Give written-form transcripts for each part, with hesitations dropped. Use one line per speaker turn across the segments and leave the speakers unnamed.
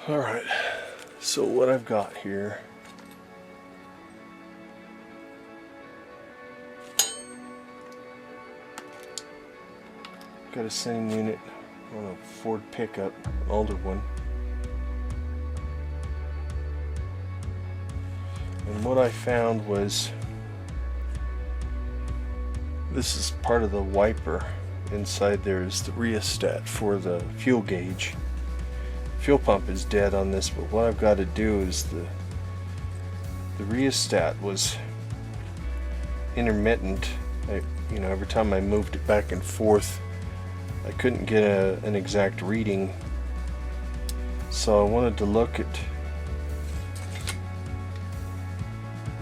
Alright, so what I've got here got a same unit on a Ford pickup, an older one. And what I found was this is part of the wiper. Inside there is the rheostat for the fuel gauge. Fuel pump is dead on this, but what I've got to do is the rheostat was intermittent. Every time I moved it back and forth, I couldn't get an exact reading. So I wanted to look at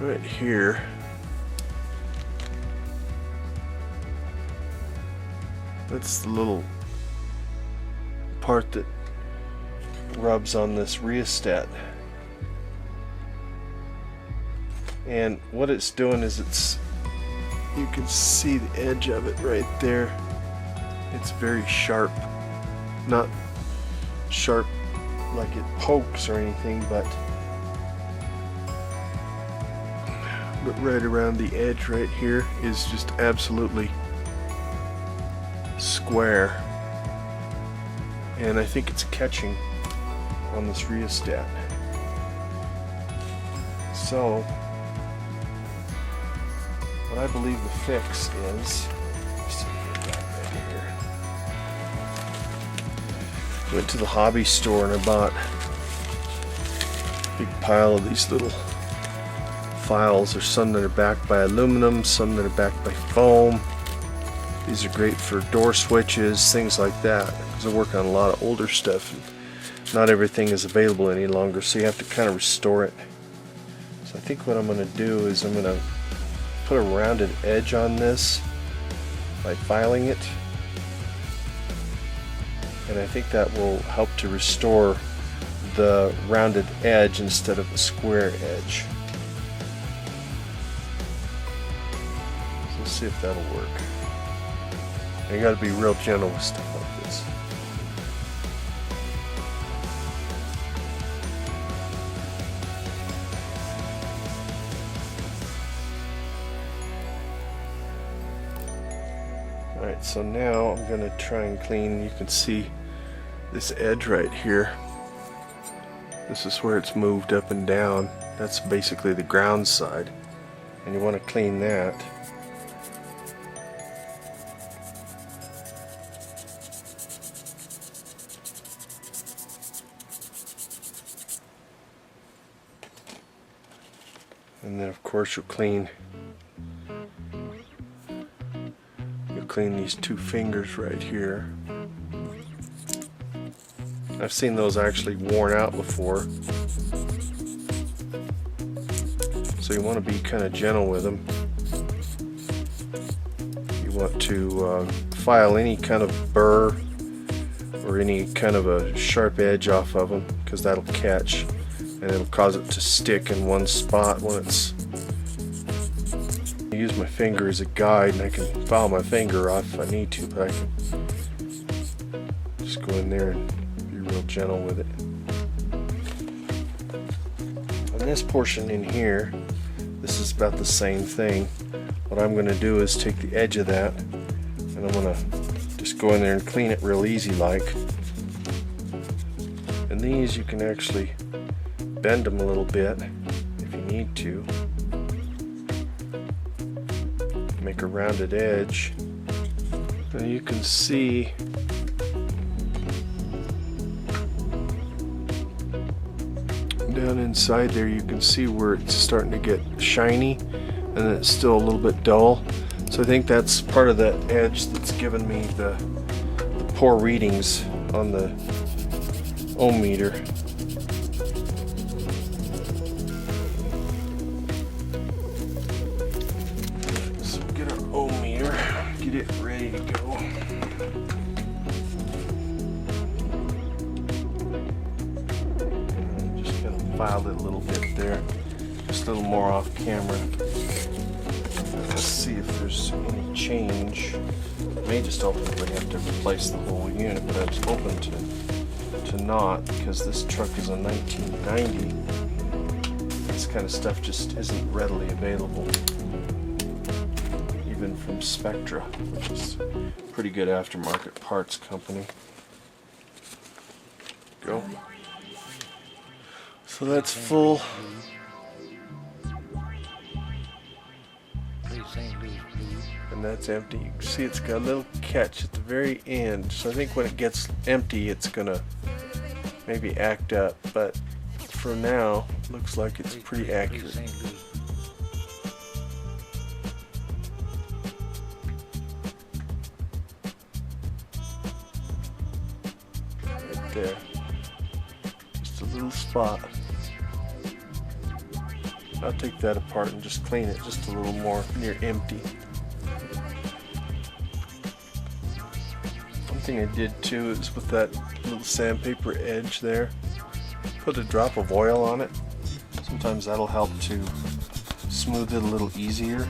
right here. That's the little part that rubs on this rheostat, and what it's doing is you can see the edge of it right there. It's very sharp, not sharp like it pokes or anything, but right around the edge right here is just absolutely square, and I think it's catching on this rheostat. So what I believe the fix is, let's see if I got that here. Went to the hobby store and I bought a big pile of these little files. There's some that are backed by aluminum, some that are backed by foam. These are great for door switches, things like that, because I work on a lot of older stuff and not everything is available any longer, so you have to kind of restore it. So I think what I'm going to do is I'm going to put a rounded edge on this by filing it, and I think that will help to restore the rounded edge instead of the square edge. So let's see if that'll work. You got to be real gentle with stuff like this. Alright, so now I'm going to try and clean. You can see this edge right here. This is where it's moved up and down. That's basically the ground side, and you want to clean that. And then of course you'll clean these two fingers right here. I've seen those actually worn out before. So you want to be kind of gentle with them. You want to file any kind of burr or any kind of a sharp edge off of them, because that'll catch and it'll cause it to stick in one spot when it's. I use my finger as a guide, and I can file my finger off if I need to, but I can just go in there and be real gentle with it. On this portion in here, this is about the same thing. What I'm going to do is take the edge of that, and I'm going to just go in there and clean it real easy like. And these you can actually bend them a little bit if you need to. Make a rounded edge. And you can see down inside there, you can see where it's starting to get shiny and it's still a little bit dull. So I think that's part of that edge that's given me the poor readings on the ohm meter. Get it ready to go. Just kind of filed it a little bit there, just a little more off camera. Let's see if there's any change. I may just ultimately have to replace the whole unit, but I was hoping to to not, because this truck is a 1990. This kind of stuff just isn't readily available, even from Spectra, which is a pretty good aftermarket parts company. Go. So that's full. And that's empty. You can see it's got a little catch at the very end. So I think when it gets empty, it's gonna maybe act up. But for now, looks like it's pretty accurate. Right there. Just a little spot. I'll take that apart and just clean it just a little more near empty. One thing I did too is with that little sandpaper edge there, put a drop of oil on it. Sometimes that'll help to smooth it a little easier.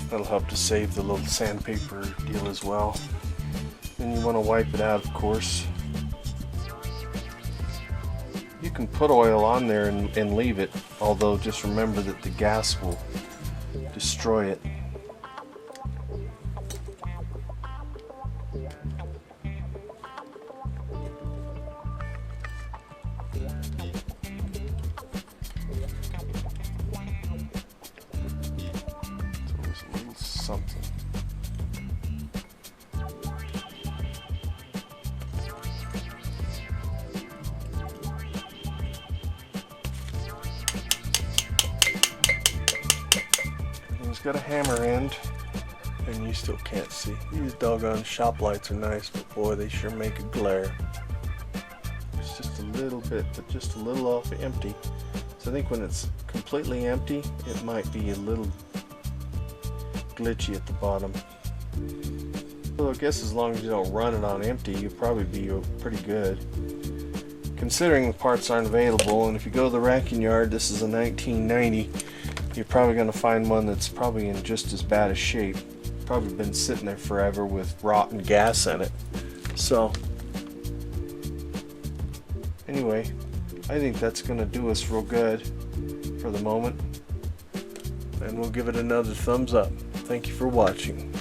That'll help to save the little sandpaper deal as well. Then you want to wipe it out, of course. You can put oil on there and leave it, although just remember that the gas will destroy it. So there's a little something. Got a hammer end, and you still can't see. These doggone shop lights are nice, but boy, they sure make a glare. It's just a little bit, but just a little off empty. So I think when it's completely empty, it might be a little glitchy at the bottom. So I guess as long as you don't run it on empty, you'll probably be pretty good. Considering the parts aren't available, and if you go to the wrecking yard, this is a 1990. You're probably going to find one that's probably in just as bad a shape. Probably been sitting there forever with rotten gas in it. So, anyway, I think that's going to do us real good for the moment. And we'll give it another thumbs up. Thank you for watching.